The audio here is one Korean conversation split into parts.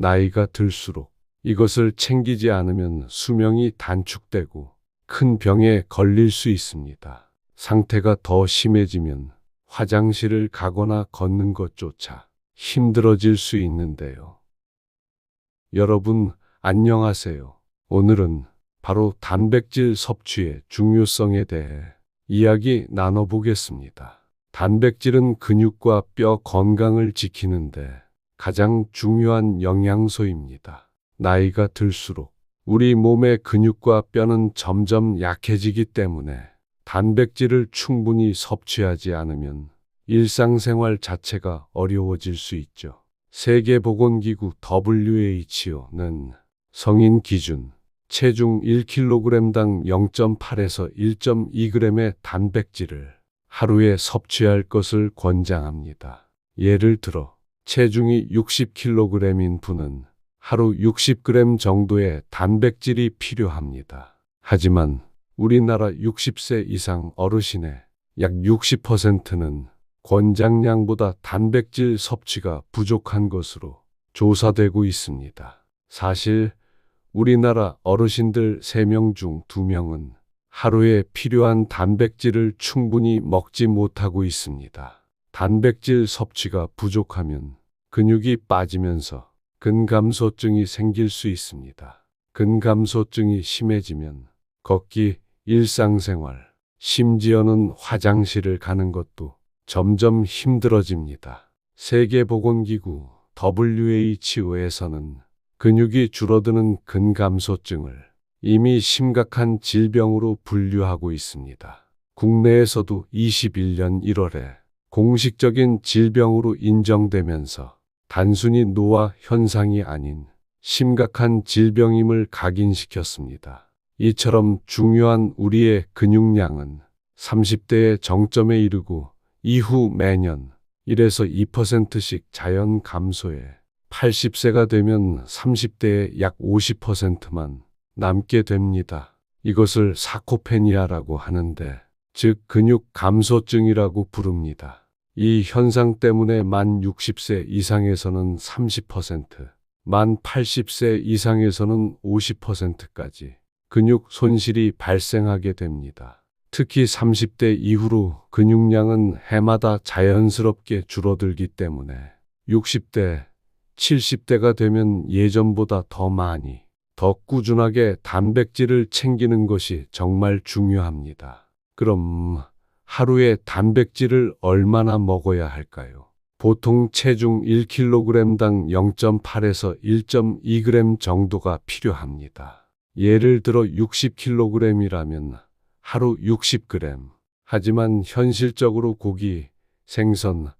나이가 들수록 이것을 챙기지 않으면 수명이 단축되고 큰 병에 걸릴 수 있습니다. 상태가 더 심해지면 화장실을 가거나 걷는 것조차 힘들어질 수 있는데요. 여러분, 안녕하세요. 오늘은 바로 단백질 섭취의 중요성에 대해 이야기 나눠보겠습니다. 단백질은 근육과 뼈 건강을 지키는데 가장 중요한 영양소입니다. 나이가 들수록 우리 몸의 근육과 뼈는 점점 약해지기 때문에 단백질을 충분히 섭취하지 않으면 일상생활 자체가 어려워질 수 있죠. 세계보건기구 WHO는 성인 기준 체중 1kg당 0.8에서 1.2g의 단백질을 하루에 섭취할 것을 권장합니다. 예를 들어 체중이 60kg인 분은 하루 60g 정도의 단백질이 필요합니다. 하지만 우리나라 60세 이상 어르신의 약 60%는 권장량보다 단백질 섭취가 부족한 것으로 조사되고 있습니다. 사실 우리나라 어르신들 3명 중 2명은 하루에 필요한 단백질을 충분히 먹지 못하고 있습니다. 단백질 섭취가 부족하면 근육이 빠지면서 근감소증이 생길 수 있습니다. 근감소증이 심해지면 걷기, 일상생활, 심지어는 화장실을 가는 것도 점점 힘들어집니다. 세계보건기구 WHO에서는 근육이 줄어드는 근감소증을 이미 심각한 질병으로 분류하고 있습니다. 국내에서도 21년 1월에 공식적인 질병으로 인정되면서 단순히 노화 현상이 아닌 심각한 질병임을 각인시켰습니다. 이처럼 중요한 우리의 근육량은 30대의 정점에 이르고 이후 매년 1에서 2%씩 자연 감소해 80세가 되면 30대의 약 50%만 남게 됩니다. 이것을 사코페니아라고 하는데, 즉 근육 감소증이라고 부릅니다. 이 현상 때문에 만 60세 이상에서는 30%, 만 80세 이상에서는 50%까지 근육 손실이 발생하게 됩니다. 특히 30대 이후로 근육량은 해마다 자연스럽게 줄어들기 때문에 60대, 70대가 되면 예전보다 더 많이, 더 꾸준하게 단백질을 챙기는 것이 정말 중요합니다. 그럼 하루에 단백질을 얼마나 먹어야 할까요? 보통 체중 1kg당 0.8에서 1.2g 정도가 필요합니다. 예를 들어 60kg이라면 하루 60g. 하지만 현실적으로 고기, 생선,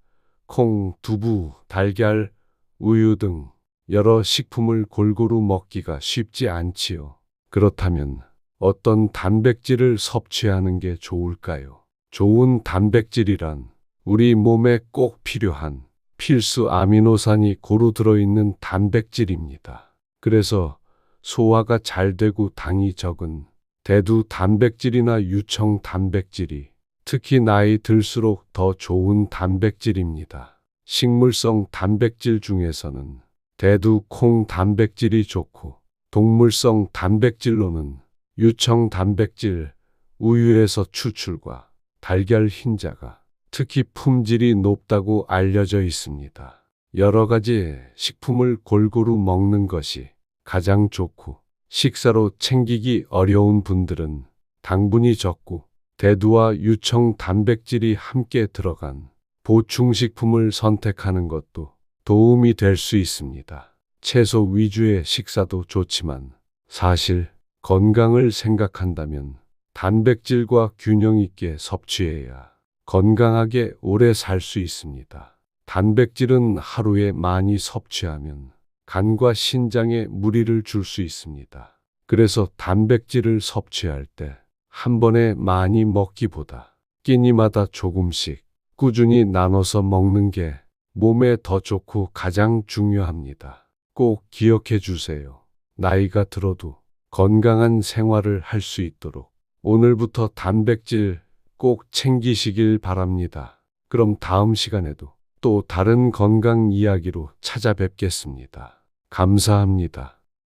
콩, 두부, 달걀, 우유 등 여러 식품을 골고루 먹기가 쉽지 않지요. 그렇다면 어떤 단백질을 섭취하는 게 좋을까요? 좋은 단백질이란 우리 몸에 꼭 필요한 필수 아미노산이 고루 들어있는 단백질입니다. 그래서 소화가 잘 되고 당이 적은 대두 단백질이나 유청 단백질이 특히 나이 들수록 더 좋은 단백질입니다. 식물성 단백질 중에서는 대두 콩 단백질이 좋고, 동물성 단백질로는 유청 단백질, 우유에서 추출과 달걀 흰자가 특히 품질이 높다고 알려져 있습니다. 여러 가지 식품을 골고루 먹는 것이 가장 좋고, 식사로 챙기기 어려운 분들은 당분이 적고 대두와 유청 단백질이 함께 들어간 보충식품을 선택하는 것도 도움이 될 수 있습니다. 채소 위주의 식사도 좋지만 사실 건강을 생각한다면 단백질과 균형 있게 섭취해야 건강하게 오래 살 수 있습니다. 단백질은 하루에 많이 섭취하면 간과 신장에 무리를 줄 수 있습니다. 그래서 단백질을 섭취할 때 한 번에 많이 먹기보다 끼니마다 조금씩 꾸준히 나눠서 먹는 게 몸에 더 좋고 가장 중요합니다. 꼭 기억해 주세요. 나이가 들어도 건강한 생활을 할 수 있도록 오늘부터 단백질 꼭 챙기시길 바랍니다. 그럼 다음 시간에도 또 다른 건강 이야기로 찾아뵙겠습니다. 감사합니다.